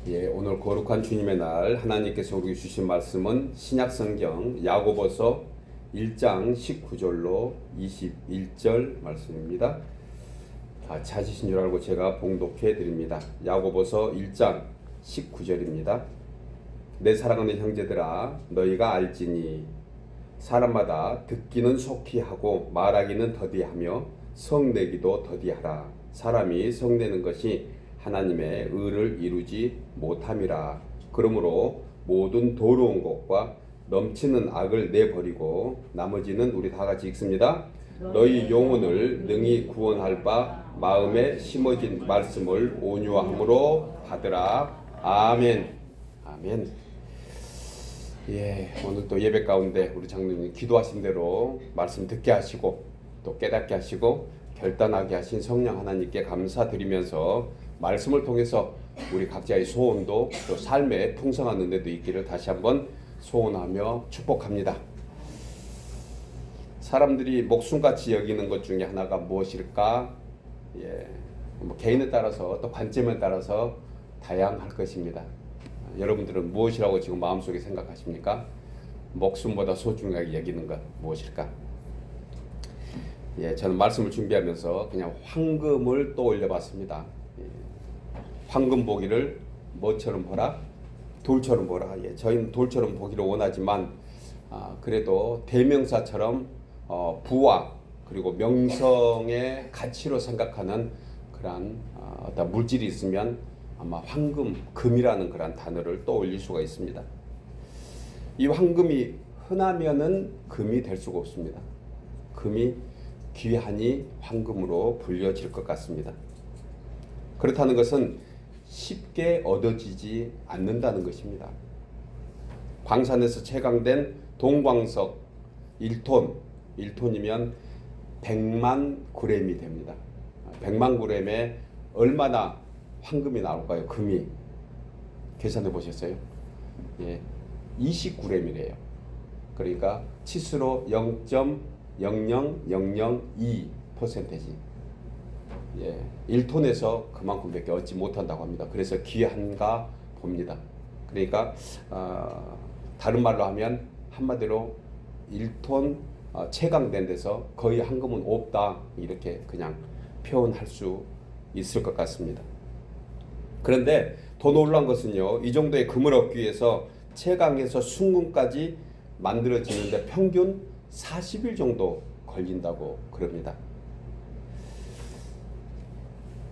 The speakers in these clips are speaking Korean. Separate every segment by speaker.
Speaker 1: 예, 오늘 거룩한 주님의 날 하나님께서 우리에게 주신 말씀은 신약성경 야고보서 1장 19절로 21절 말씀입니다. 찾으신 줄 알고 제가 봉독해 드립니다. 야고보서 1장 19절입니다. 내 사랑하는 형제들아, 너희가 알지니 사람마다 듣기는 속히 하고 말하기는 더디하며 성내기도 더디하라. 사람이 성내는 것이 하나님의 의를 이루지 못함이라. 그러므로 모든 더러운 것과 넘치는 악을 내버리고, 나머지는 우리 다 같이 읽습니다. 너희 영혼을 능히 구원할 바 마음에 심어진 말씀을 온유함으로 받으라. 아멘. 아멘. 예, 오늘 또 예배 가운데 우리 장로님 기도하신 대로 말씀 듣게 하시고 또 깨닫게 하시고 결단하게 하신 성령 하나님께 감사드리면서 말씀을 통해서 우리 각자의 소원도 또 삶의 풍성한 은혜도 있기를 다시 한번 소원하며 축복합니다. 사람들이 목숨같이 여기는 것 중에 하나가 무엇일까? 예, 뭐 개인에 따라서 또 관점에 따라서 다양할 것입니다. 여러분들은 무엇이라고 지금 마음속에 생각하십니까? 목숨보다 소중하게 여기는 것 무엇일까? 예, 저는 말씀을 준비하면서 그냥 황금을 떠올려 봤습니다. 예, 황금 보기를 뭐처럼 보라? 돌처럼 보라. 예, 저희는 돌처럼 보기를 원하지만 그래도 대명사처럼 부와 그리고 명성의 가치로 생각하는 그런 어떤 물질이 있으면 아마 황금, 금이라는 그런 단어를 떠올릴 수가 있습니다. 이 황금이 흔하면은 금이 될 수가 없습니다. 금이 귀하니 황금으로 불려질 것 같습니다. 그렇다는 것은 쉽게 얻어지지 않는다는 것입니다. 광산에서 채광된 동광석 1톤이면 100만 그램이 됩니다. 100만 그램에 얼마나 황금이 나올까요? 금이. 계산해 보셨어요? 예, 20g이래요. 그러니까 치수로 0.00002%지. 예, 1톤에서 그만큼밖에 얻지 못한다고 합니다. 그래서 귀한가 봅니다. 그러니까 다른 말로 하면 한마디로 1톤 채광된 데서 거의 황금은 없다, 이렇게 그냥 표현할 수 있을 것 같습니다. 그런데 더 놀라운 것은요, 이 정도의 금을 얻기 위해서 채광에서 순금까지 만들어지는데 평균 40일 정도 걸린다고 그럽니다.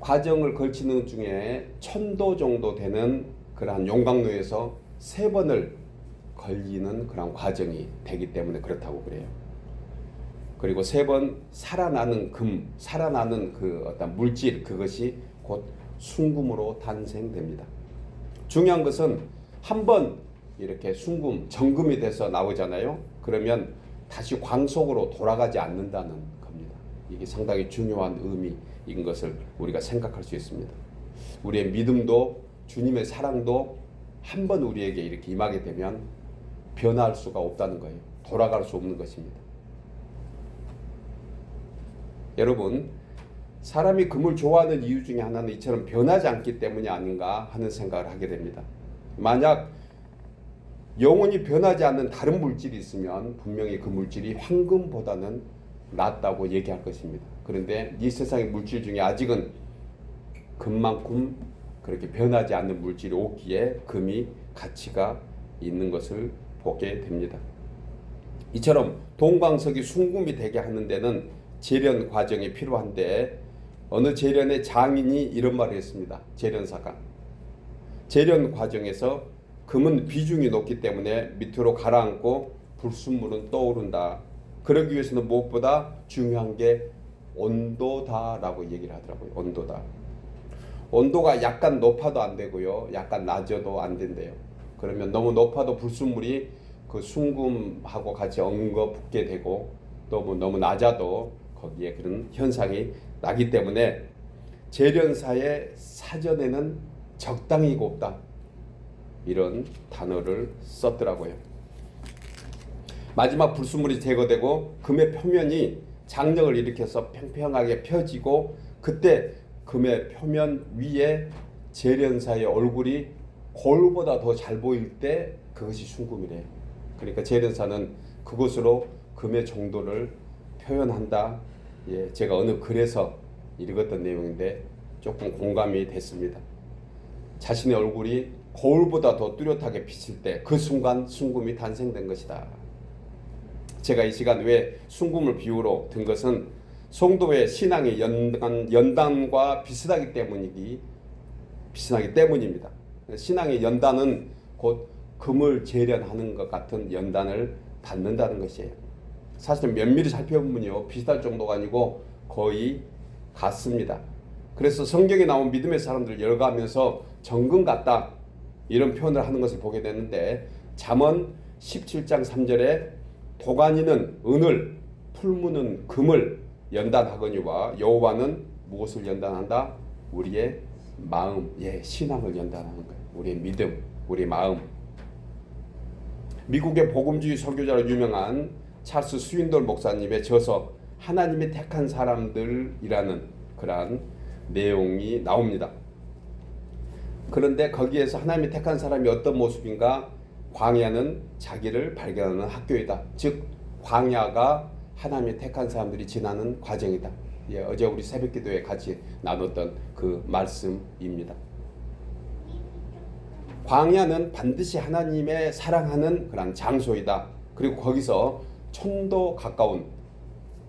Speaker 1: 과정을 걸치는 중에 1000도 정도 되는 그러한 용광로에서 3번을 걸리는 그런 과정이 되기 때문에 그렇다고 그래요. 그리고 3번 살아나는 금, 살아나는 그 어떤 물질, 그것이 곧 순금으로 탄생됩니다. 중요한 것은 한번 이렇게 순금, 정금이 돼서 나오잖아요. 그러면 다시 광속으로 돌아가지 않는다는 겁니다. 이게 상당히 중요한 의미인 것을 우리가 생각할 수 있습니다. 우리의 믿음도 주님의 사랑도 한번 우리에게 이렇게 임하게 되면 변화할 수가 없다는 거예요. 돌아갈 수 없는 것입니다. 여러분, 사람이 금을 좋아하는 이유 중에 하나는 이처럼 변하지 않기 때문이 아닌가 하는 생각을 하게 됩니다. 만약 영원히 변하지 않는 다른 물질이 있으면 분명히 그 물질이 황금보다는 낫다고 얘기할 것입니다. 그런데 이 세상의 물질 중에 아직은 금만큼 그렇게 변하지 않는 물질이 없기에 금이 가치가 있는 것을 보게 됩니다. 이처럼 동광석이 순금이 되게 하는 데는 재련 과정이 필요한데, 어느 재련의 장인이 이런 말을 했습니다. 재련사가. 재련 과정에서 금은 비중이 높기 때문에 밑으로 가라앉고 불순물은 떠오른다. 그러기 위해서는 무엇보다 중요한 게 온도다라고 얘기를 하더라고요. 온도다. 온도가 약간 높아도 안 되고요, 약간 낮아도 안 된대요. 그러면 너무 높아도 불순물이 그 순금하고 같이 엉거붙게 되고, 또 뭐 너무 낮아도 거기에 그런 현상이 나기 때문에 재련사의 사전에는 적당히 곱다, 이런 단어를 썼더라고요. 마지막 불순물이 제거되고 금의 표면이 장력을 일으켜서 평평하게 펴지고, 그때 금의 표면 위에 재련사의 얼굴이 거울보다 더 잘 보일 때 그것이 순금이래요. 그러니까 재련사는 그것으로 금의 정도를 표현한다. 예, 제가 어느 글에서 읽었던 내용인데 조금 공감이 됐습니다. 자신의 얼굴이 거울보다 더 뚜렷하게 비칠 때 그 순간 순금이 탄생된 것이다. 제가 이 시간 왜 순금을 비유로 든 것은 성도의 신앙의 연단과 비슷하기 때문입니다. 신앙의 연단은 곧 금을 재련하는 것 같은 연단을 받는다는 것이에요. 사실 면밀히 살펴보면요, 비슷할 정도가 아니고 거의 같습니다. 그래서 성경에 나온 믿음의 사람들 열거하면서 정금 같다 이런 표현을 하는 것을 보게 되는데, 잠언 17장 3절에 도가니는 은을, 풀무는 금을 연단하거니와 여호와는 무엇을 연단한다? 우리의 마음, 신앙을 연단하는 거예요. 우리의 믿음, 우리의 마음. 미국의 복음주의 설교자로 유명한 찰스 스윈돌 목사님의 저서 하나님이 택한 사람들이라는 그러한 내용이 나옵니다. 그런데 거기에서 하나님이 택한 사람이 어떤 모습인가? 광야는 자기를 발견하는 학교이다. 즉 광야가 하나님이 택한 사람들이 지나는 과정이다. 어제 우리 새벽기도에 같이 나눴던 그 말씀입니다. 광야는 반드시 하나님의 사랑하는 그런 장소이다. 그리고 거기서 천도 가까운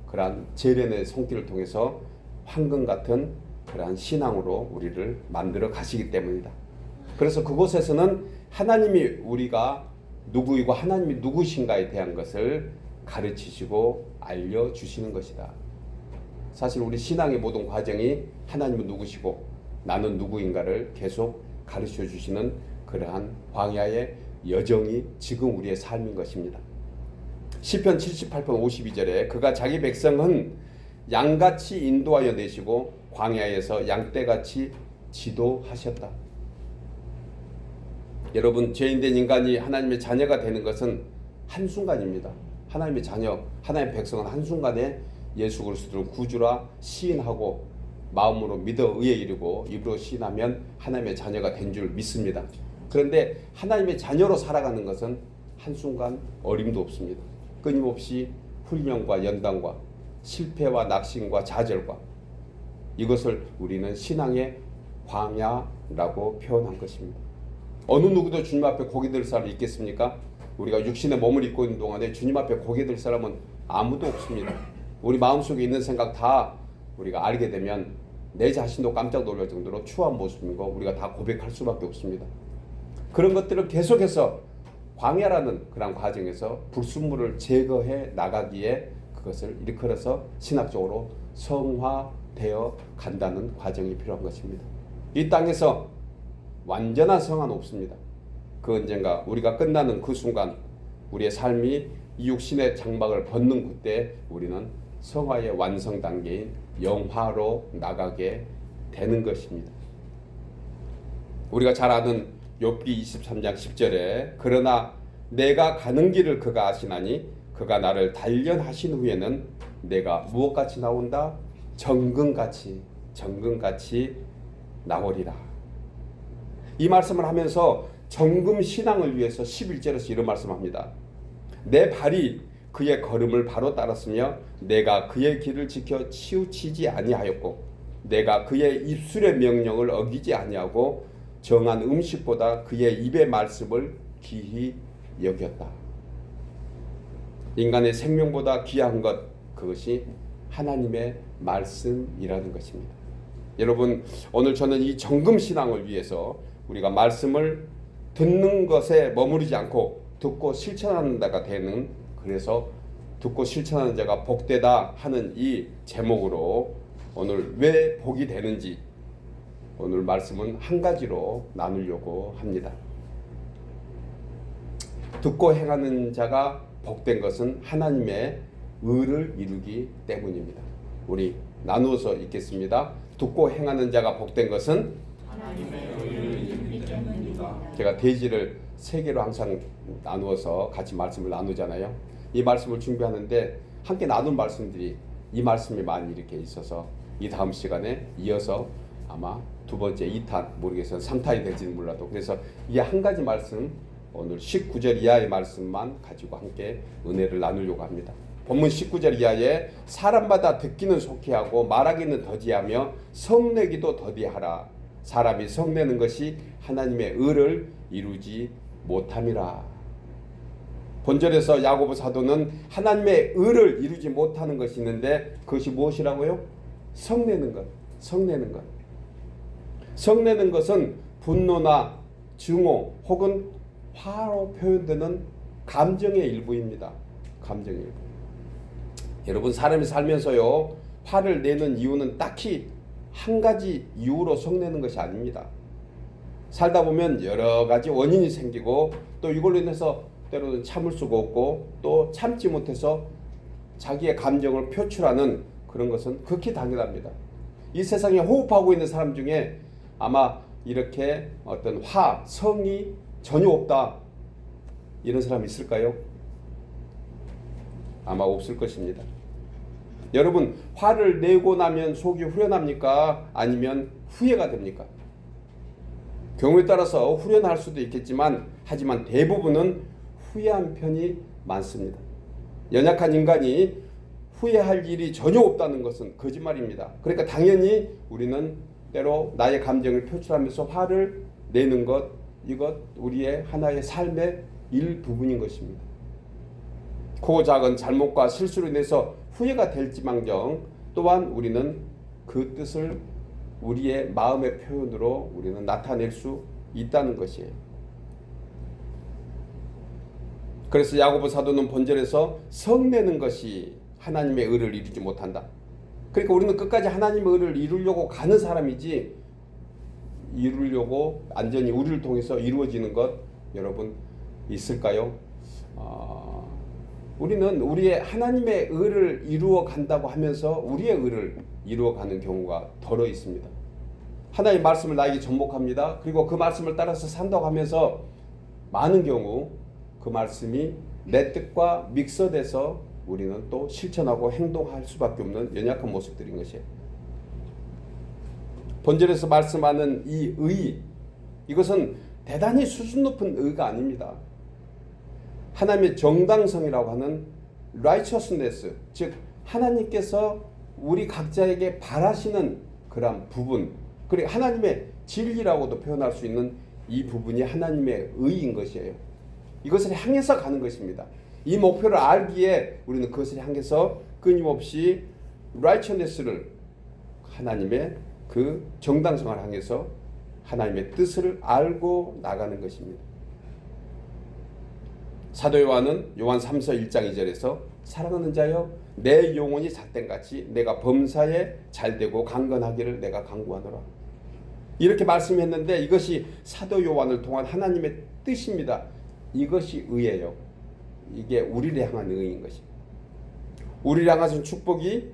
Speaker 1: 그러한 재련의 손길을 통해서 황금 같은 그러한 신앙으로 우리를 만들어 가시기 때문이다. 그래서 그곳에서는 하나님이 우리가 누구이고 하나님이 누구신가에 대한 것을 가르치시고 알려주시는 것이다. 사실 우리 신앙의 모든 과정이 하나님은 누구시고 나는 누구인가를 계속 가르쳐 주시는 그러한 광야의 여정이 지금 우리의 삶인 것입니다. 시편 78편 52절에 그가 자기 백성은 양같이 인도하여 내시고 광야에서 양떼같이 지도하셨다. 여러분, 죄인된 인간이 하나님의 자녀가 되는 것은 한순간입니다. 하나님의 자녀, 하나님의 백성은 한순간에 예수 그리스도를 구주라 시인하고 마음으로 믿어 의에 이르고 입으로 시인하면 하나님의 자녀가 된 줄 믿습니다. 그런데 하나님의 자녀로 살아가는 것은 한순간 어림도 없습니다. 끊임없이 훈련과 연단과 실패와 낙심과 좌절과, 이것을 우리는 신앙의 광야라고 표현한 것입니다. 어느 누구도 주님 앞에 고개 들 사람이 있겠습니까? 우리가 육신의 몸을 입고 있는 동안에 주님 앞에 고개 들 사람은 아무도 없습니다. 우리 마음속에 있는 생각 다 우리가 알게 되면 내 자신도 깜짝 놀랄 정도로 추한 모습인 거 우리가 다 고백할 수밖에 없습니다. 그런 것들을 계속해서 광야라는 그런 과정에서 불순물을 제거해 나가기에 그것을 일컬어서 신학적으로 성화되어 간다는 과정이 필요한 것입니다. 이 땅에서 완전한 성화는 없습니다. 그 언젠가 우리가 끝나는 그 순간 우리의 삶이 이 육신의 장막을 벗는 그때 우리는 성화의 완성 단계인 영화로 나가게 되는 것입니다. 우리가 잘 아는 욥기 23장 10절에 그러나 내가 가는 길을 그가 아시나니 그가 나를 단련하신 후에는 내가 무엇같이 나온다? 정금같이 나오리라. 이 말씀을 하면서 정금 신앙을 위해서 11절에서 이런 말씀합니다. 내 발이 그의 걸음을 바로 따랐으며 내가 그의 길을 지켜 치우치지 아니하였고 내가 그의 입술의 명령을 어기지 아니하고 정한 음식보다 그의 입의 말씀을 귀히 여겼다. 인간의 생명보다 귀한 것, 그것이 하나님의 말씀이라는 것입니다. 여러분, 오늘 저는 이 정금 신앙을 위해서 우리가 말씀을 듣는 것에 머무르지 않고 듣고 실천하는 자가 되는, 그래서 듣고 실천하는 자가 복되다 하는 이 제목으로 오늘 왜 복이 되는지 오늘 말씀은 한 가지로 나누려고 합니다. 듣고 행하는 자가 복된 것은 하나님의 의를 이루기 때문입니다. 우리 나누어서 읽겠습니다. 듣고 행하는 자가 복된 것은 하나님의 의를 이루기 때문입니다. 제가 대지를 세 개로 항상 나누어서 같이 말씀을 나누잖아요. 이 말씀을 준비하는데 함께 나눈 말씀들이 이 말씀이 많이 이렇게 있어서 이 다음 시간에 이어서 아마 두 번째 2탄 모르겠어요. 3탄이 될지는 몰라도. 그래서 이 한 가지 말씀 오늘 19절 이하의 말씀만 가지고 함께 은혜를 나누려고 합니다. 본문 19절 이하에 사람마다 듣기는 속히하고 말하기는 더디하며 성내기도 더디하라. 사람이 성내는 것이 하나님의 의를 이루지 못함이라. 본절에서 야고보 사도는 하나님의 의를 이루지 못하는 것이 있는데 그것이 무엇이라고요? 성내는 것. 성내는 것. 성내는 것은 분노나 증오 혹은 화로 표현되는 감정의 일부입니다. 감정의 일부. 여러분 사람이 살면서요 화를 내는 이유는 딱히 한 가지 이유로 성내는 것이 아닙니다. 살다 보면 여러 가지 원인이 생기고 또 이걸로 인해서 때로는 참을 수가 없고 또 참지 못해서 자기의 감정을 표출하는 그런 것은 극히 당연합니다. 이 세상에 호흡하고 있는 사람 중에 아마 이렇게 어떤 성이 전혀 없다 이런 사람이 있을까요? 아마 없을 것입니다. 여러분 화를 내고 나면 속이 후련합니까? 아니면 후회가 됩니까? 경우에 따라서 후련할 수도 있겠지만 하지만 대부분은 후회한 편이 많습니다. 연약한 인간이 후회할 일이 전혀 없다는 것은 거짓말입니다. 그러니까 당연히 우리는 때로 나의 감정을 표출하면서 화를 내는 것, 이것 우리의 하나의 삶의 일부분인 것입니다. 크고 작은 잘못과 실수로 인해서 후회가 될지망정 또한 우리는 그 뜻을 우리의 마음의 표현으로 우리는 나타낼 수 있다는 것이에요. 그래서 야고보 사도는 본절에서 성내는 것이 하나님의 의를 이루지 못한다. 그러니까 우리는 끝까지 하나님의 의를 이루려고 가는 사람이지 이루려고 완전히 우리를 통해서 이루어지는 것 여러분 있을까요? 우리는 우리의 하나님의 의를 이루어 간다고 하면서 우리의 의를 이루어 가는 경우가 덜어 있습니다. 하나님의 말씀을 나에게 전복합니다. 그리고 그 말씀을 따라서 산다고 하면서 많은 경우 그 말씀이 내 뜻과 믹서돼서 우리는 또 실천하고 행동할 수밖에 없는 연약한 모습들인 것이에요. 본절에서 말씀하는 이 의, 이것은 대단히 수준 높은 의가 아닙니다. 하나님의 정당성이라고 하는 righteousness, 즉 하나님께서 우리 각자에게 바라시는 그러한 부분, 그리고 하나님의 진리라고도 표현할 수 있는 이 부분이 하나님의 의인 것이에요. 이것을 향해서 가는 것입니다. 이 목표를 알기에 우리는 그것을 향해서 끊임없이 righteousness를 하나님의 그 정당성을 향해서 하나님의 뜻을 알고 나가는 것입니다. 사도 요한은 요한 3서 1장 2절에서 사랑하는 자여 내 영혼이 잣된같이 내가 범사에 잘되고 강건하기를 내가 간구하노라. 이렇게 말씀했는데 이것이 사도 요한을 통한 하나님의 뜻입니다. 이것이 의예요. 이게 우리를 향한 의인 것입니다. 우리를 향하신 축복이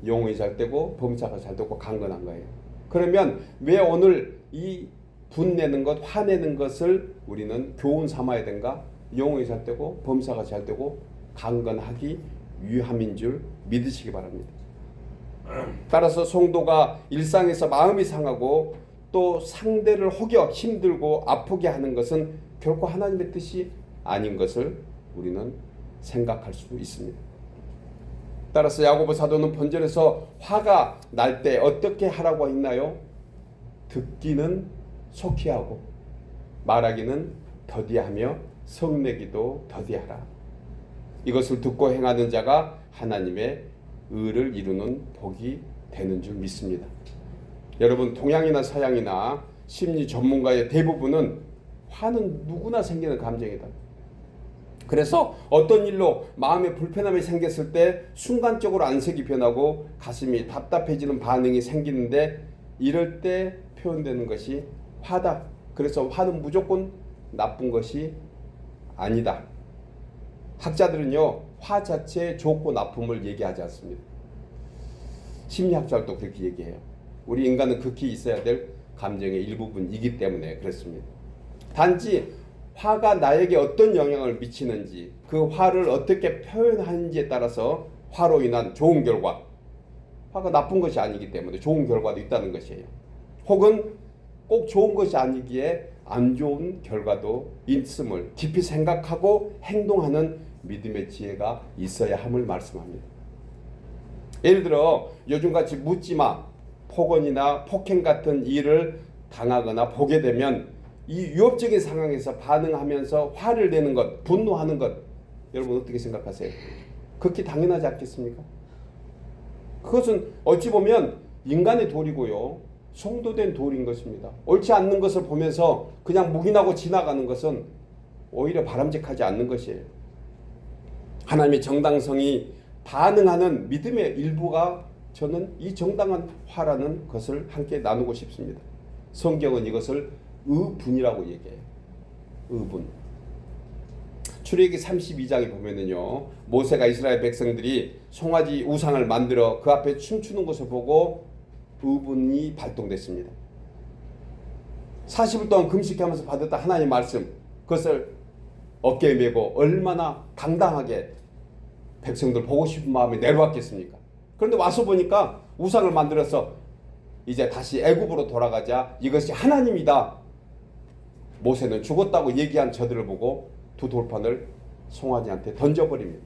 Speaker 1: 영혼이 잘되고 범사가 잘되고 강건한 거예요. 그러면 왜 오늘 이 분내는 것, 화내는 것을 우리는 교훈 삼아야 된가? 영혼이 잘되고 범사가 잘되고 강건하기 위함인 줄 믿으시기 바랍니다. 따라서 성도가 일상에서 마음이 상하고 또 상대를 혹여 힘들고 아프게 하는 것은 결코 하나님의 뜻이 아닌 것을 우리는 생각할 수 있습니다. 따라서 야고보 사도는 본절에서 화가 날 때 어떻게 하라고 했나요? 듣기는 속히 하고 말하기는 더디하며 성내기도 더디하라. 이것을 듣고 행하는 자가 하나님의 의를 이루는 복이 되는 줄 믿습니다. 여러분 동양이나 서양이나 심리 전문가의 대부분은 화는 누구나 생기는 감정이다. 그래서 어떤 일로 마음에 불편함이 생겼을 때 순간적으로 안색이 변하고 가슴이 답답해지는 반응이 생기는데 이럴 때 표현되는 것이 화다. 그래서 화는 무조건 나쁜 것이 아니다. 학자들은요 화 자체의 좋고 나쁨을 얘기하지 않습니다. 심리학자들도 그렇게 얘기해요. 우리 인간은 극히 있어야 될 감정의 일부분이기 때문에 그렇습니다. 단지 화가 나에게 어떤 영향을 미치는지 그 화를 어떻게 표현하는지에 따라서 화로 인한 좋은 결과, 화가 나쁜 것이 아니기 때문에 좋은 결과도 있다는 것이에요. 혹은 꼭 좋은 것이 아니기에 안 좋은 결과도 있음을 깊이 생각하고 행동하는 믿음의 지혜가 있어야 함을 말씀합니다. 예를 들어 요즘같이 묻지마, 폭언이나 폭행 같은 일을 당하거나 보게 되면 이 위협적인 상황에서 반응하면서 화를 내는 것, 분노하는 것, 여러분 어떻게 생각하세요? 극히 당연하지 않겠습니까? 그것은 어찌 보면 인간의 도리고요, 성도된 도리인 것입니다. 옳지 않는 것을 보면서 그냥 묵인하고 지나가는 것은 오히려 바람직하지 않는 것이에요. 하나님의 정당성이 반응하는 믿음의 일부가 저는 이 정당한 화라는 것을 함께 나누고 싶습니다. 성경은 이것을 의분이라고 얘기해요. 의분. 출애굽기 32장에 보면은요, 모세가 이스라엘 백성들이 송아지 우상을 만들어 그 앞에 춤추는 것을 보고 의분이 발동됐습니다. 40일 동안 금식하면서 받았던 하나님의 말씀, 그것을 어깨에 메고 얼마나 당당하게 백성들 보고 싶은 마음이 내려왔겠습니까? 그런데 와서 보니까 우상을 만들어서 이제 다시 애굽으로 돌아가자 이것이 하나님이다. 모세는 죽었다고 얘기한 저들을 보고 두 돌판을 송아지한테 던져버립니다.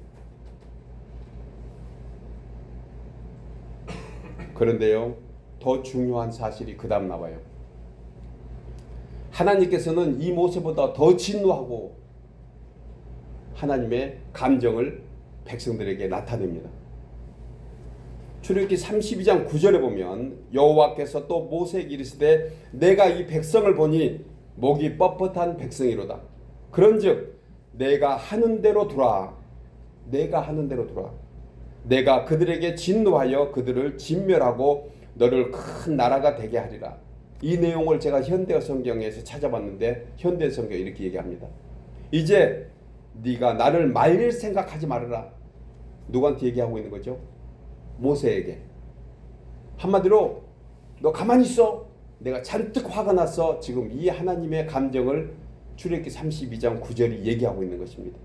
Speaker 1: 그런데요, 더 중요한 사실이 그 다음 나와요. 하나님께서는 이 모세보다 더 진노하고 하나님의 감정을 백성들에게 나타냅니다. 출애굽기 32장 9절에 보면 여호와께서 또 모세에게 이르시되 내가 이 백성을 보니 목이 뻣뻣한 백성이로다. 그런즉 내가 하는 대로 두라. 내가 하는 대로 두라. 내가 그들에게 진노하여 그들을 진멸하고 너를 큰 나라가 되게 하리라. 이 내용을 제가 현대어 성경에서 찾아봤는데 현대어 성경이 이렇게 얘기합니다. 이제 네가 나를 말릴 생각하지 말아라. 누구한테 얘기하고 있는 거죠? 모세에게. 한마디로 너 가만히 있어. 내가 잔뜩 화가 났어. 지금 이 하나님의 감정을 출애굽기 32장 9절이 얘기하고 있는 것입니다.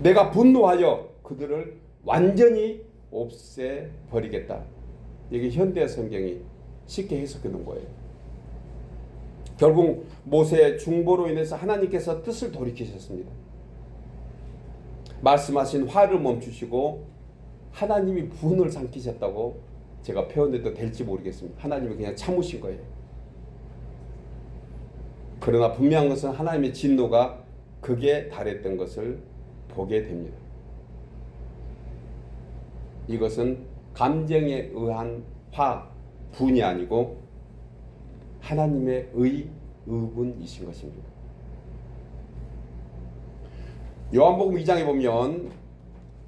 Speaker 1: 내가 분노하여 그들을 완전히 없애버리겠다. 이게 현대 성경이 쉽게 해석해 놓은 거예요. 결국 모세의 중보로 인해서 하나님께서 뜻을 돌이키셨습니다. 말씀하신 화를 멈추시고 하나님이 분을 삼키셨다고 제가 표현해도 될지 모르겠습니다. 하나님이 그냥 참으신 거예요. 그러나 분명한 것은 하나님의 진노가 극에 달했던 것을 보게 됩니다. 이것은 감정에 의한 화, 분이 아니고 하나님의 의분이신 것입니다. 요한복음 2장에 보면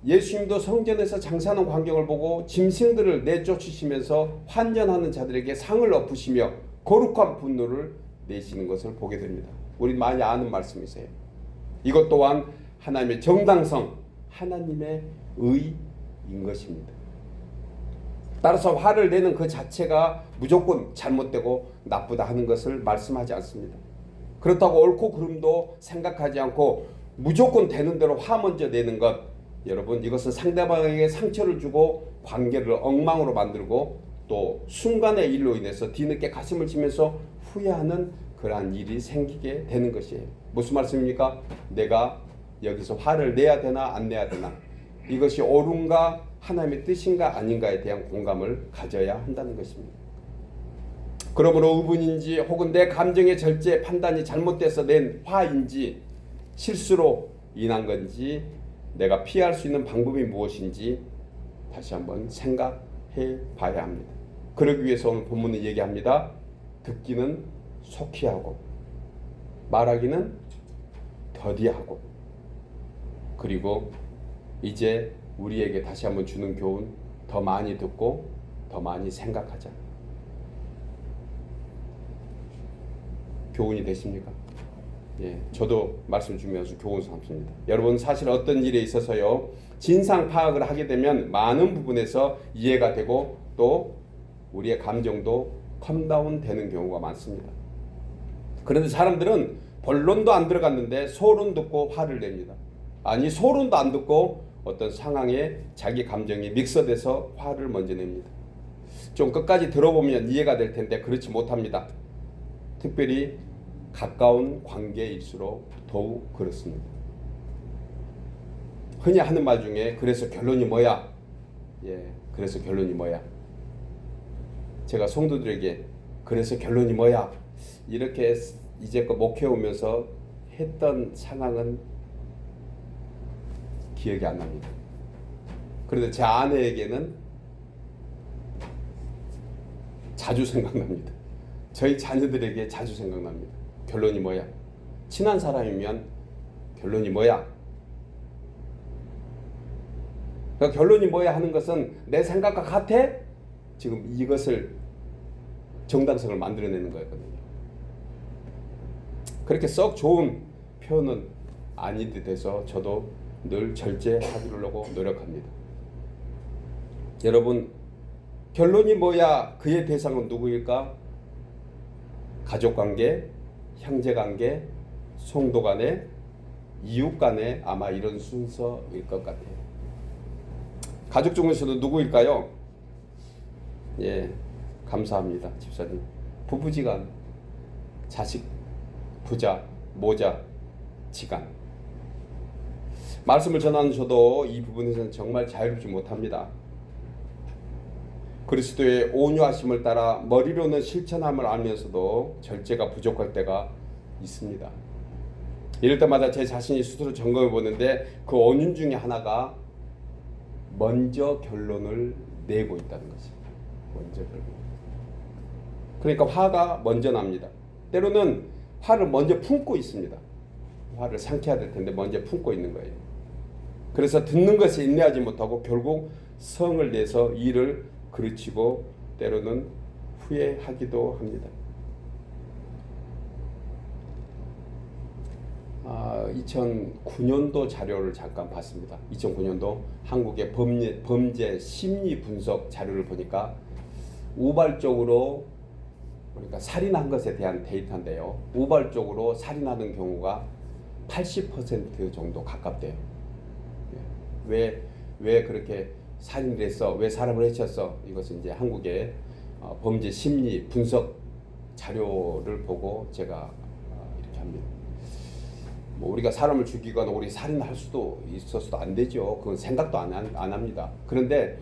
Speaker 1: 예수님도 성전에서 장사하는 광경을 보고 짐승들을 내쫓으시면서 환전하는 자들에게 상을 엎으시며 거룩한 분노를 내시는 것을 보게 됩니다. 우리 많이 아는 말씀이세요. 이것 또한 하나님의 정당성, 하나님의 의인 것입니다. 따라서 화를 내는 그 자체가 무조건 잘못되고 나쁘다 하는 것을 말씀하지 않습니다. 그렇다고 옳고 그름도 생각하지 않고 무조건 되는 대로 화 먼저 내는 것, 여러분 이것은 상대방에게 상처를 주고 관계를 엉망으로 만들고 또 순간의 일로 인해서 뒤늦게 가슴을 치면서 후회하는 그러한 일이 생기게 되는 것이에요. 무슨 말씀입니까? 내가 여기서 화를 내야 되나 안 내야 되나, 이것이 옳은가 하나님의 뜻인가 아닌가에 대한 공감을 가져야 한다는 것입니다. 그러므로 의분인지 혹은 내 감정의 절제 판단이 잘못돼서 낸 화인지 실수로 인한 건지 내가 피할 수 있는 방법이 무엇인지 다시 한번 생각해 봐야 합니다. 그러기 위해서 오늘 본문은 얘기합니다. 듣기는 속히 하고 말하기는 더디하고, 그리고 이제 우리에게 다시 한번 주는 교훈, 더 많이 듣고 더 많이 생각하자. 교훈이 되십니까? 예, 저도 말씀 주면서 교훈 삼습니다. 여러분 사실 어떤 일에 있어서요 진상 파악을 하게 되면 많은 부분에서 이해가 되고 또 우리의 감정도 컴다운 되는 경우가 많습니다. 그런데 사람들은 본론도 안 들어갔는데 소론 듣고 화를 냅니다. 아니 소론도 안 듣고 어떤 상황에 자기 감정이 믹서돼서 화를 먼저 냅니다. 좀 끝까지 들어보면 이해가 될 텐데 그렇지 못합니다. 특별히 가까운 관계일수록 더욱 그렇습니다. 흔히 하는 말 중에 그래서 결론이 뭐야? 그래서 결론이 뭐야? 제가 성도들에게 그래서 결론이 뭐야? 이렇게 이제껏 목회 오면서 했던 상황은 기억이 안 납니다. 그런데 제 아내에게는 자주 생각납니다. 저희 자녀들에게 자주 생각납니다. 결론이 뭐야? 친한 사람이면 결론이 뭐야? 그러니까 결론이 뭐야 하는 것은 내 생각과 같아? 지금 이것을 정당성을 만들어내는 거였거든요. 그렇게 썩 좋은 표현은 아닌 듯해서 저도 늘 절제하려고 노력합니다. 여러분, 결론이 뭐야? 그의 대상은 누구일까? 가족관계, 형제관계, 성도간에, 이웃간에 아마 이런 순서일 것 같아요. 가족 중에서도 누구일까요? 감사합니다, 집사님. 부부지간, 자식, 부자, 모자, 지간. 말씀을 전하는 저도 이 부분에서는 정말 자유롭지 못합니다. 그리스도의 온유하심을 따라 머리로는 실천함을 알면서도 절제가 부족할 때가 있습니다. 이럴 때마다 제 자신이 스스로 점검해 보는데 그 원인 중에 하나가 먼저 결론을 내고 있다는 것이죠. 먼저 결론. 그러니까 화가 먼저 납니다. 때로는 화를 먼저 품고 있습니다. 화를 상쾌해야 될 텐데 먼저 품고 있는 거예요. 그래서 듣는 것에 인내하지 못하고 결국 성을 내서 일을 그르치고 때로는 후회하기도 합니다. 2009년도 자료를 잠깐 봤습니다. 2009년도 한국의 범죄 심리 분석 자료를 보니까 우발적으로 그러니까 살인한 것에 대한 데이터인데요. 우발적으로 살인하는 경우가 80% 정도 가깝대요. 왜 그렇게 살인을 했어? 왜 사람을 해쳤어? 이것은 이제 한국의 범죄 심리 분석 자료를 보고 제가 이렇게 합니다. 뭐 우리가 사람을 죽이거나 우리 살인할 수도 있어서도 안 되죠. 그건 생각도 안 합니다. 그런데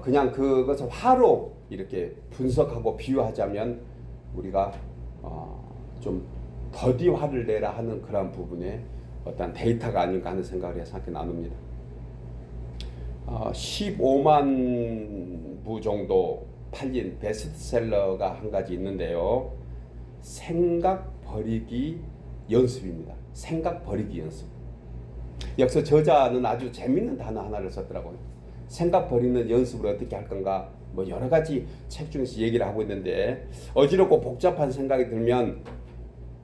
Speaker 1: 그냥 그것을 화로 이렇게 분석하고 비유하자면 우리가 좀 더디 화를 내라 하는 그런 부분에 어떤 데이터가 아닌가 하는 생각을 해서 함께 나눕니다. 15만 부 정도 팔린 베스트셀러가 한 가지 있는데요. 생각 버리기 연습입니다. 생각 버리기 연습. 여기서 저자는 아주 재밌는 단어 하나를 썼더라고요. 생각 버리는 연습을 어떻게 할 건가? 뭐 여러 가지 책 중에서 얘기를 하고 있는데 어지럽고 복잡한 생각이 들면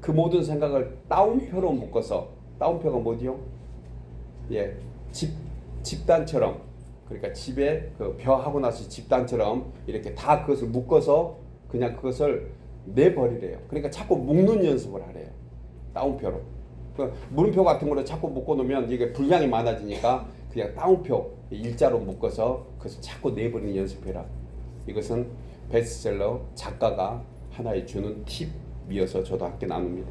Speaker 1: 그 모든 생각을 따옴표로 묶어서 따옴표가 뭐지요? 집단처럼 그러니까 집에 그 벼 하고 나서 집단처럼 이렇게 다 그것을 묶어서 그냥 그것을 내버리래요. 그러니까 자꾸 묶는 연습을 하래요. 따옴표로. 그 물음표 같은 거로 자꾸 묶어 놓으면 이게 분량이 많아지니까 그냥 따옴표 일자로 묶어서 그것을 자꾸 내버리는 연습해라. 이것은 베스트셀러 작가가 하나의 주는 팁이어서 저도 함께 나눕니다.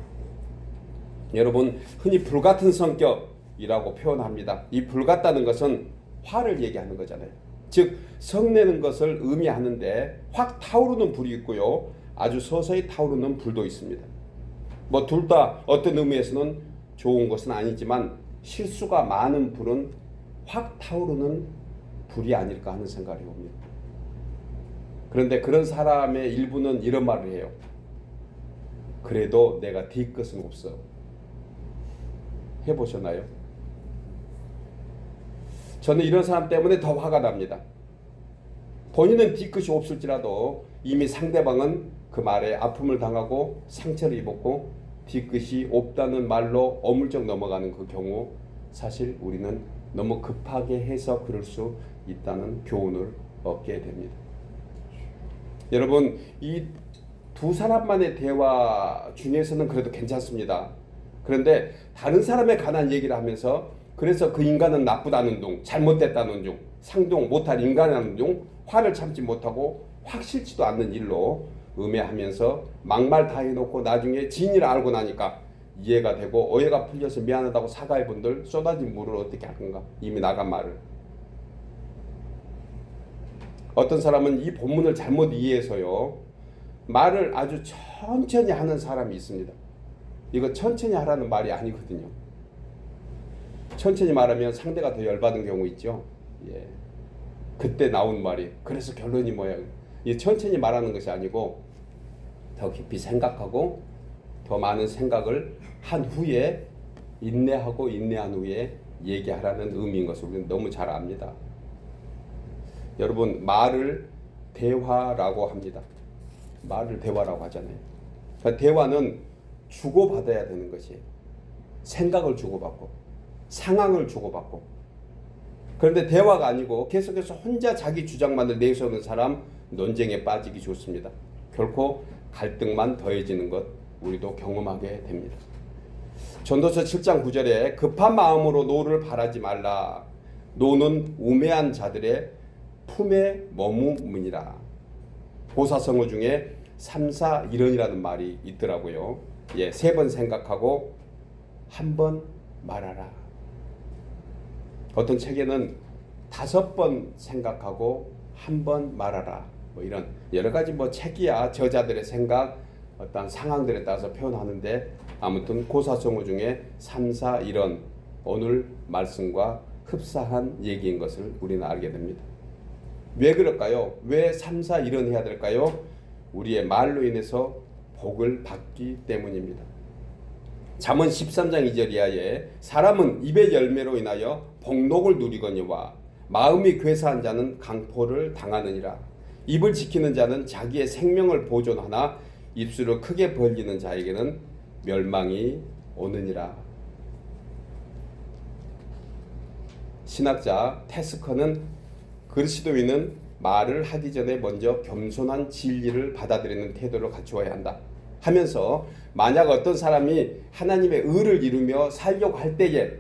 Speaker 1: 여러분, 흔히 불같은 성격이라고 표현합니다. 이 불같다는 것은 화를 얘기하는 거잖아요. 즉 성내는 것을 의미하는데 확 타오르는 불이 있고요. 아주 서서히 타오르는 불도 있습니다. 뭐 둘 다 어떤 의미에서는 좋은 것은 아니지만 실수가 많은 불은 확 타오르는 불이 아닐까 하는 생각을 해봅니다. 그런데 그런 사람의 일부는 이런 말을 해요. 그래도 내가 뒤끝은 없어. 해보셨나요? 저는 이런 사람 때문에 더 화가 납니다. 본인은 뒤끝이 없을지라도 이미 상대방은 그 말에 아픔을 당하고 상처를 입었고 뒤끝이 없다는 말로 어물쩍 넘어가는 그 경우 사실 우리는 너무 급하게 해서 그럴 수 있다는 교훈을 얻게 됩니다. 여러분, 이 두 사람만의 대화 중에서는 그래도 괜찮습니다. 그런데 다른 사람에 관한 얘기를 하면서 그래서 그 인간은 나쁘다는 둥, 잘못됐다는 둥, 상종 못할 인간이라는 둥, 화를 참지 못하고 확실치도 않는 일로 음해하면서 막말 다 해놓고 나중에 진리를 알고 나니까 이해가 되고 오해가 풀려서 미안하다고 사과해 분들 쏟아진 물을 어떻게 할 건가? 이미 나간 말을. 어떤 사람은 이 본문을 잘못 이해해서요, 말을 아주 천천히 하는 사람이 있습니다. 이거 천천히 하라는 말이 아니거든요. 천천히 말하면 상대가 더 열받은 경우 있죠. 예. 그때 나온 말이 그래서 결론이 뭐야? 이 천천히 말하는 것이 아니고 더 깊이 생각하고 더 많은 생각을 한 후에 인내하고 인내한 후에 얘기하라는 의미인 것을 우리는 너무 잘 압니다. 여러분, 말을 대화라고 합니다. 말을 대화라고 하잖아요. 그러니까 대화는 주고받아야 되는 것이에요. 생각을 주고받고 상황을 주고받고. 그런데 대화가 아니고 계속해서 혼자 자기 주장만을 내세우는 사람, 논쟁에 빠지기 좋습니다. 결코 갈등만 더해지는 것 우리도 경험하게 됩니다. 전도서 7장 9절에 급한 마음으로 노를 바라지 말라. 노는 우매한 자들의 품에 머무느니라. 고사성어 중에 3, 4, 1원이라는 말이 있더라고요. 예, 3번 생각하고 한 번 말하라. 어떤 책에는 5번 생각하고 한 번 말하라. 뭐 이런 여러 가지 뭐 책이야 저자들의 생각, 어떤 상황들에 따라서 표현하는데, 아무튼 고사성어 중에 3, 4, 1원 오늘 말씀과 흡사한 얘기인 것을 우리는 알게 됩니다. 왜 그럴까요? 왜 3, 4, 1원 해야 될까요? 우리의 말로 인해서 복을 받기 때문입니다. 잠언 13장 2절 이하에 사람은 입의 열매로 인하여 복록을 누리거니와 마음이 괴사한 자는 강포를 당하느니라. 입을 지키는 자는 자기의 생명을 보존하나 입술을 크게 벌리는 자에게는 멸망이 오느니라. 신학자 테스커는 그리스도인은 말을 하기 전에 먼저 겸손한 진리를 받아들이는 태도를 갖추어야 한다 하면서, 만약 어떤 사람이 하나님의 의를 이루며 살려고 할 때에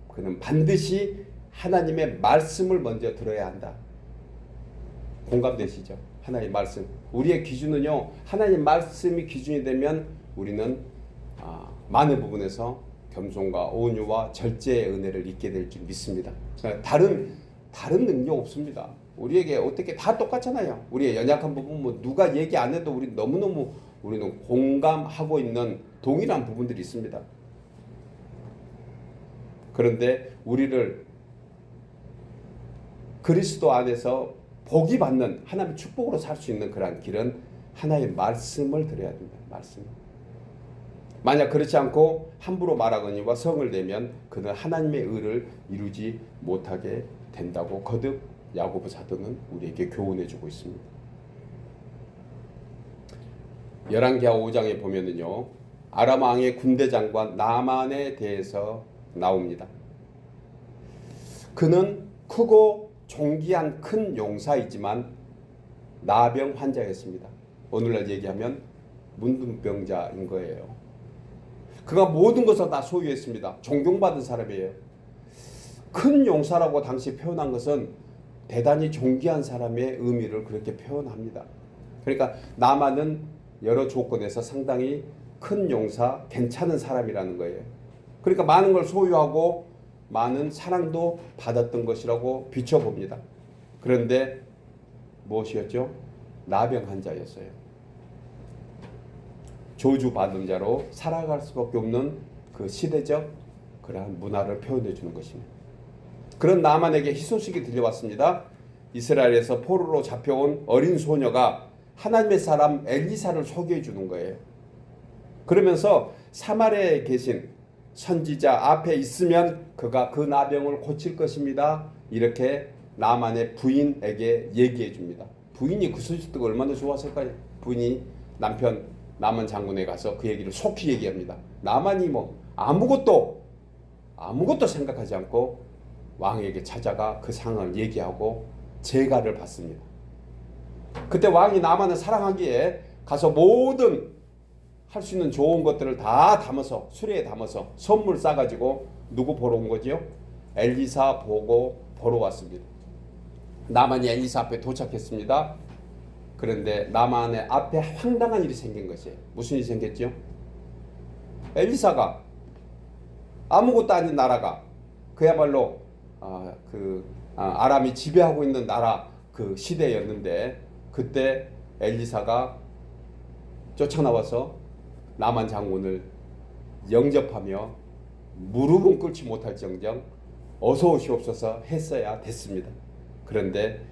Speaker 1: 그는 반드시 하나님의 말씀을 먼저 들어야 한다. 공감되시죠? 하나님의 말씀. 우리의 기준은요, 하나님 말씀이 기준이 되면 우리는 많은 부분에서 겸손과 온유와 절제의 은혜를 잊게 될 줄 믿습니다. 다른 능력 없습니다. 우리에게 어떻게 다 똑같잖아요. 우리의 연약한 부분 뭐 누가 얘기 안 해도 우리 너무너무 우리는 공감하고 있는 동일한 부분들이 있습니다. 그런데 우리를 그리스도 안에서 복이 받는 하나님의 축복으로 살 수 있는 그러한 길은 하나의 말씀을 들어야 된다. 말씀. 만약 그렇지 않고 함부로 말하거니와 성을 내면 그는 하나님의 의를 이루지 못하게 된다고 거듭 야고보 사도는 우리에게 교훈해주고 있습니다. 열왕기하 5장에 보면은요, 아람 왕의 군대 장관 나만에 대해서 나옵니다. 그는 크고 존귀한 큰 용사이지만 나병 환자였습니다. 오늘날 얘기하면 문둥병자인 거예요. 그가 모든 것을 다 소유했습니다. 존경받은 사람이에요. 큰 용사라고 당시 표현한 것은 대단히 존귀한 사람의 의미를 그렇게 표현합니다. 그러니까 나만은 여러 조건에서 상당히 큰 용사, 괜찮은 사람이라는 거예요. 그러니까 많은 걸 소유하고 많은 사랑도 받았던 것이라고 비춰봅니다. 그런데 무엇이었죠? 나병 환자였어요. 저주받은 자로 살아갈 수밖에 없는 그 시대적 그러한 문화를 표현해 주는 것입니다. 그런 나만에게 희소식이 들려왔습니다. 이스라엘에서 포로로 잡혀온 어린 소녀가 하나님의 사람 엘리사를 소개해 주는 거예요. 그러면서 사마리아에 계신 선지자 앞에 있으면 그가 그 나병을 고칠 것입니다. 이렇게 나만의 부인에게 얘기해 줍니다. 부인이 그 소식 듣고 얼마나 좋았을까요? 부인이 남편 나만 장군에 가서 그 얘기를 속히 얘기합니다. 나만이 뭐 아무것도 생각하지 않고 왕에게 찾아가 그 상황을 얘기하고 재가를 받습니다. 그때 왕이 나만을 사랑하기에 가서 모든 할 수 있는 좋은 것들을 다 담아서 수레에 담아서 선물 싸가지고 누구 보러 온 거지요? 엘리사 보러 왔습니다. 나만이 엘리사 앞에 도착했습니다. 그런데 나만의 앞에 황당한 일이 생긴 것이에요. 무슨 일이 생겼죠? 엘리사가 아무것도 아닌 나라가 그야말로 아람이 지배하고 있는 나라 그 시대였는데, 그때 엘리사가 쫓아나와서 나만 장군을 영접하며 무릎은 꿇지 못할 정정 어서 오시옵소서 했어야 됐습니다. 그런데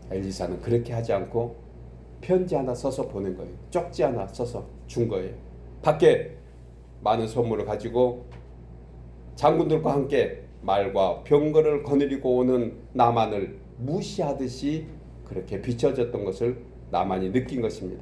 Speaker 1: 엘리사는 그렇게 하지 않고 편지 하나 써서 보낸 거예요. 쪽지 하나 써서 준 거예요. 밖에 많은 선물을 가지고 장군들과 함께 말과 병거를 거느리고 오는 나만을 무시하듯이 그렇게 비춰졌던 것을 나만이 느낀 것입니다.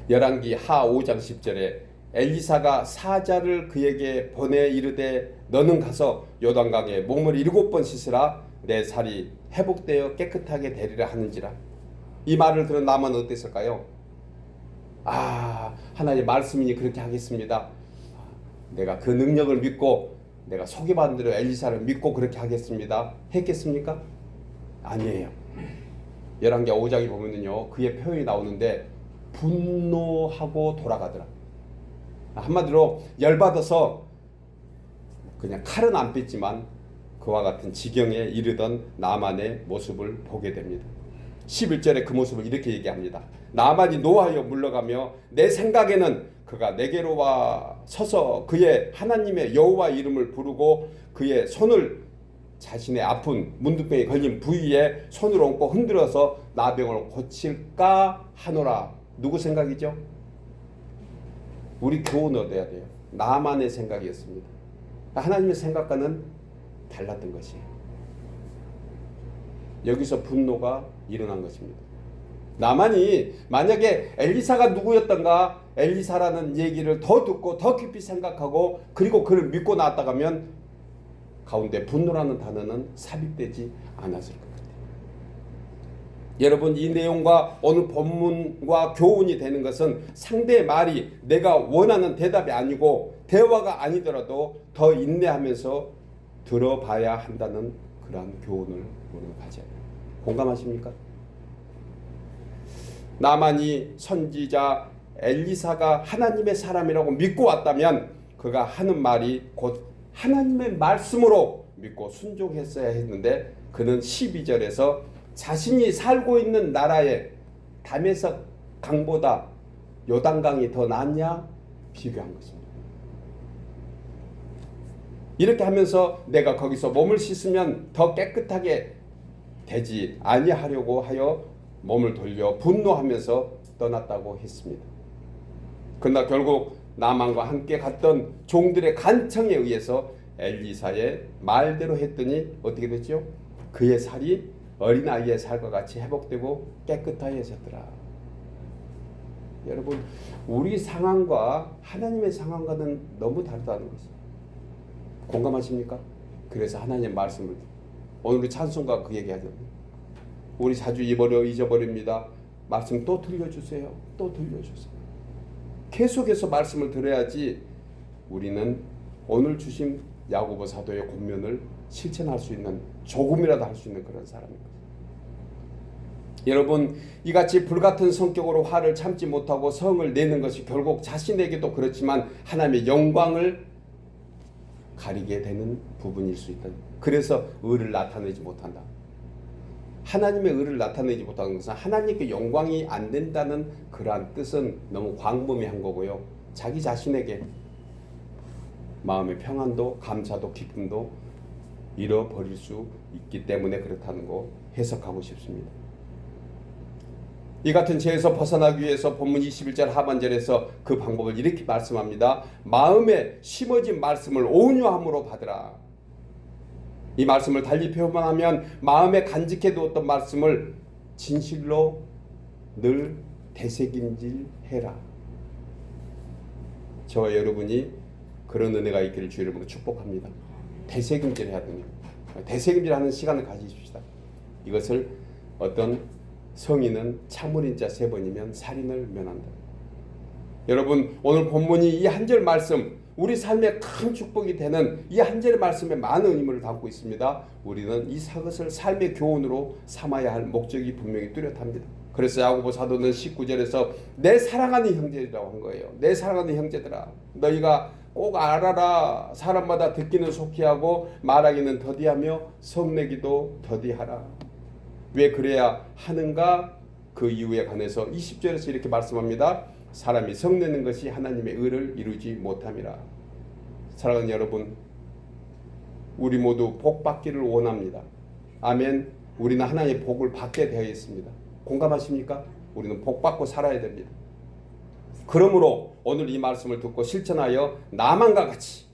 Speaker 1: 열왕기 하 5장 10절에 엘리사가 사자를 그에게 보내 이르되 너는 가서 요단강에 몸을 7번 씻으라 내 살이 회복되어 깨끗하게 되리라 하는지라. 이 말을 들은 나만은 어땠을까요? 하나님 말씀이니 그렇게 하겠습니다. 내가 그 능력을 믿고 내가 소개받은 대로 엘리사를 믿고 그렇게 하겠습니다. 했겠습니까? 아니에요. 열왕기 5장에 보면은요, 그의 표현이 나오는데 분노하고 돌아가더라. 한마디로 열받아서 그냥 칼은 안 뺐지만 그와 같은 지경에 이르던 나만의 모습을 보게 됩니다. 11절에 그 모습을 이렇게 얘기합니다. 나만이 노하여 물러가며 내 생각에는 그가 내게로 와 서서 그의 하나님의 여호와 이름을 부르고 그의 손을 자신의 아픈 문둥병에 걸린 부위에 손을 얹고 흔들어서 나병을 고칠까 하노라. 누구 생각이죠? 우리 교훈 얻어야 돼요. 나만의 생각이었습니다. 하나님의 생각과는 달랐던 것이에요. 여기서 분노가 일어난 것입니다. 나만이 만약에 엘리사가 누구였던가, 엘리사라는 얘기를 더 듣고 더 깊이 생각하고 그리고 그를 믿고 나왔다가면 가운데 분노라는 단어는 삽입되지 않았을 것 같아요. 여러분, 이 내용과 오늘 본문과 교훈이 되는 것은 상대의 말이 내가 원하는 대답이 아니고 대화가 아니더라도 더 인내하면서 들어봐야 한다는 그러한 교훈을 우리는 가져야 해요. 공감하십니까? 나만이 선지자 엘리사가 하나님의 사람이라고 믿고 왔다면 그가 하는 말이 곧 하나님의 말씀으로 믿고 순종했어야 했는데, 그는 12절에서 자신이 살고 있는 나라의 다메섹 강보다 요단강이 더 낫냐 비교한 것입니다. 이렇게 하면서 내가 거기서 몸을 씻으면 더 깨끗하게 되지 아니하려고 하여 몸을 돌려 분노하면서 떠났다고 했습니다. 그러나 결국 나만과 함께 갔던 종들의 간청에 의해서 엘리사의 말대로 했더니 어떻게 됐죠? 그의 살이 어린아이의 살과 같이 회복되고 깨끗해졌더라. 여러분, 우리 상황과 하나님의 상황과는 너무 다르다는 것이죠. 공감하십니까? 그래서 하나님의 말씀을, 오늘 우리 찬송가 그 얘기 하잖아요. 우리 자주 잊어버립니다. 말씀 또 들려주세요. 또 들려주세요. 계속해서 말씀을 들어야지 우리는 오늘 주신 야고보 사도의 권면을 실천할 수 있는, 조금이라도 할 수 있는 그런 사람입니다. 여러분, 이같이 불같은 성격으로 화를 참지 못하고 성을 내는 것이 결국 자신에게도 그렇지만 하나님의 영광을 가리게 되는 부분일 수 있다. 그래서 의를 나타내지 못한다. 하나님의 의를 나타내지 못하는 것은 하나님께 영광이 안 된다는 그러한 뜻은 너무 광범위한 거고요. 자기 자신에게 마음의 평안도 감사도 기쁨도 잃어버릴 수 있기 때문에 그렇다는 거 해석하고 싶습니다. 이 같은 죄에서 벗어나기 위해서 본문 21절 하반절에서 그 방법을 이렇게 말씀합니다. 마음에 심어진 말씀을 온유함으로 받으라. 이 말씀을 달리 표현하면 마음에 간직해 두었던 말씀을 진실로 늘 되새김질해라. 저와 여러분이 그런 은혜가 있기를 주 이름으로 축복합니다. 되새김질해야 됩니다. 되새김질하는 시간을 가지십시다. 이것을 어떤 성인은 참을인 자 3번이면 살인을 면한다. 여러분 오늘 본문이 이 한 절 말씀 우리 삶에 큰 축복이 되는 이 한 절의 말씀에 많은 의미를 담고 있습니다. 우리는 이 사것을 삶의 교훈으로 삼아야 할 목적이 분명히 뚜렷합니다. 그래서 야고보 사도는 19절에서 내 사랑하는 형제라고 한 거예요. 내 사랑하는 형제들아 너희가 꼭 알아라. 사람마다 듣기는 속히 하고 말하기는 더디하며 성내기도 더디하라. 왜 그래야 하는가? 그 이유에 관해서 20절에서 이렇게 말씀합니다. 사람이 성내는 것이 하나님의 의를 이루지 못함이라. 사랑하는 여러분, 우리 모두 복 받기를 원합니다. 아멘. 우리는 하나님의 복을 받게 되어 있습니다. 공감하십니까? 우리는 복 받고 살아야 됩니다. 그러므로 오늘 이 말씀을 듣고 실천하여 나만과 같이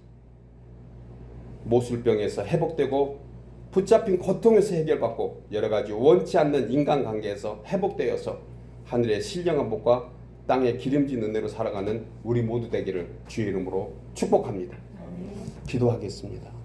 Speaker 1: 모술병에서 회복되고 붙잡힌 고통에서 해결받고 여러 가지 원치 않는 인간관계에서 회복되어서 하늘의 신령한 복과 땅의 기름진 은혜로 살아가는 우리 모두 되기를 주의 이름으로 축복합니다. 기도하겠습니다.